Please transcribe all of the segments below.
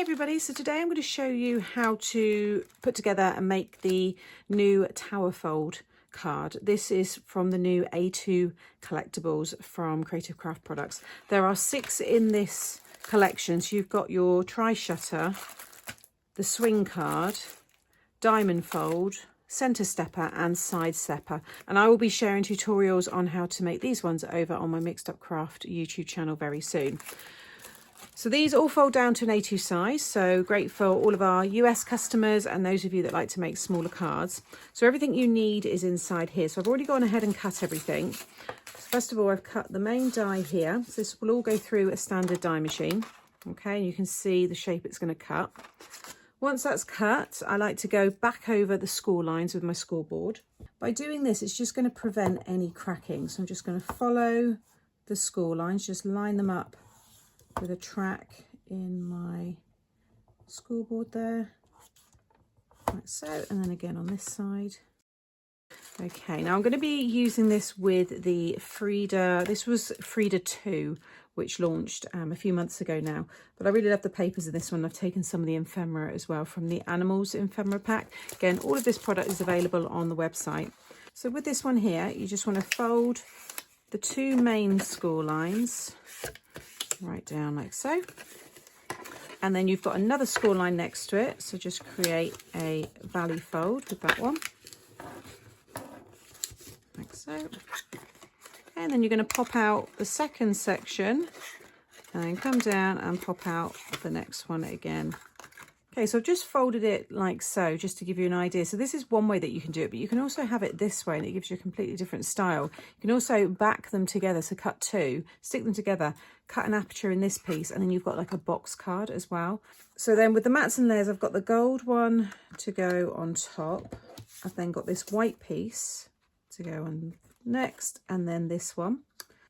everybody, so today I'm going to show you how to put together and make the new tower fold card. This is from the new A2 collectibles from Creative Craft Products. There are 6 in this collection, so you've got your tri-shutter, the swing card, diamond fold, center stepper and side stepper, and I will be sharing tutorials on how to make these ones over on my Mixed Up Craft YouTube channel very soon. So these all fold down to an A2 size, so great for all of our US customers and those of you that like to make smaller cards. So everything you need is inside here. So I've already gone ahead and cut everything. First of all, I've cut the main die here. So this will all go through a standard die machine. Okay, and you can see the shape it's going to cut. Once that's cut, I like to go back over the score lines with my scoreboard. By doing this, it's just going to prevent any cracking. So I'm just going to follow the score lines, just line them up with a track in my scoreboard there, like so, and then again on this side. Okay, now I'm going to be using this with the Frida. This was Frida 2, which launched a few months ago now, but I really love the papers in this one. I've taken some of the ephemera as well from the Animals ephemera pack. Again, all of this product is available on the website. So with this one here, you just want to fold the 2 main score lines right down like so, and then you've got another score line next to it, so just create a valley fold with that one like so, and then you're going to pop out the second section and then come down and pop out the next one again. Okay, so I've just folded it like so, just to give you an idea. So this is one way that you can do it, but you can also have it this way, and it gives you a completely different style. You can also back them together, so cut 2, stick them together, cut an aperture in this piece, and then you've got like a box card as well. So then with the mats and layers, I've got the gold one to go on top. I've then got this white piece to go on next, and then this one.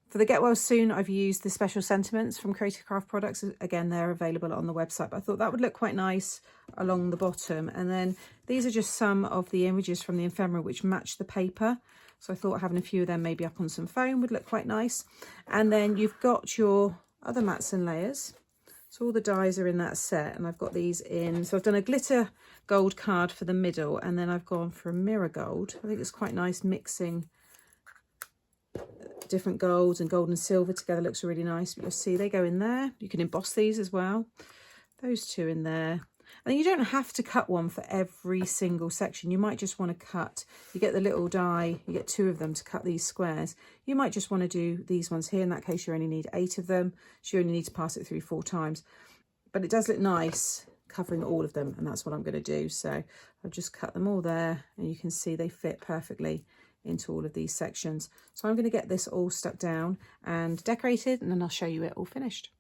For the Get Well Soon, I've used the special sentiments from Creative Craft Products. Again, they're available on the website, but I thought that would look quite nice along the bottom. And then these are just some of the images from the ephemera which match the paper. So I thought having a few of them maybe up on some foam would look quite nice. And then you've got your other mats and layers. So all the dies are in that set, and I've got these in. So I've done a glitter gold card for the middle, and then I've gone for a mirror gold. I think it's quite nice mixing different golds, and gold and silver together looks really nice. But you'll see they go in there. You can emboss these as well. Those 2 in there. And you don't have to cut one for every single section. You might just want to cut, you get the little die, you get 2 of them to cut these squares. You might just want to do these ones here. In that case, you only need 8 of them. So you only need to pass it through 4 times. But it does look nice covering all of them, and that's what I'm going to do. So I've just cut them all there, and you can see they fit perfectly into all of these sections. So I'm going to get this all stuck down and decorated, and then I'll show you it all finished.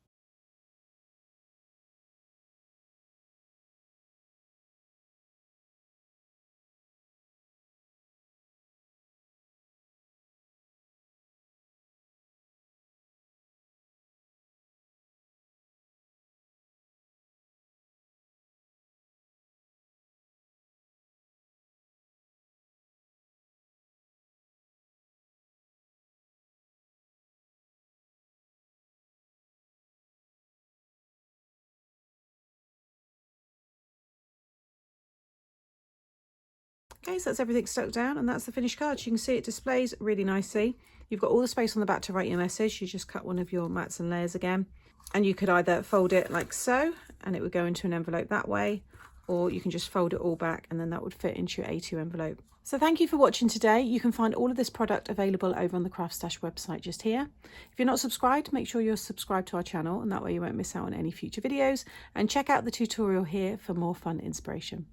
Okay, so that's everything stuck down, and that's the finished card. So you can see it displays really nicely. You've got all the space on the back to write your message. You just cut one of your mats and layers again, and you could either fold it like so, and it would go into an envelope that way, or you can just fold it all back, and then that would fit into your A2 envelope. So thank you for watching today. You can find all of this product available over on the CraftStash website just here. If you're not subscribed, make sure you're subscribed to our channel, and that way you won't miss out on any future videos. And check out the tutorial here for more fun inspiration.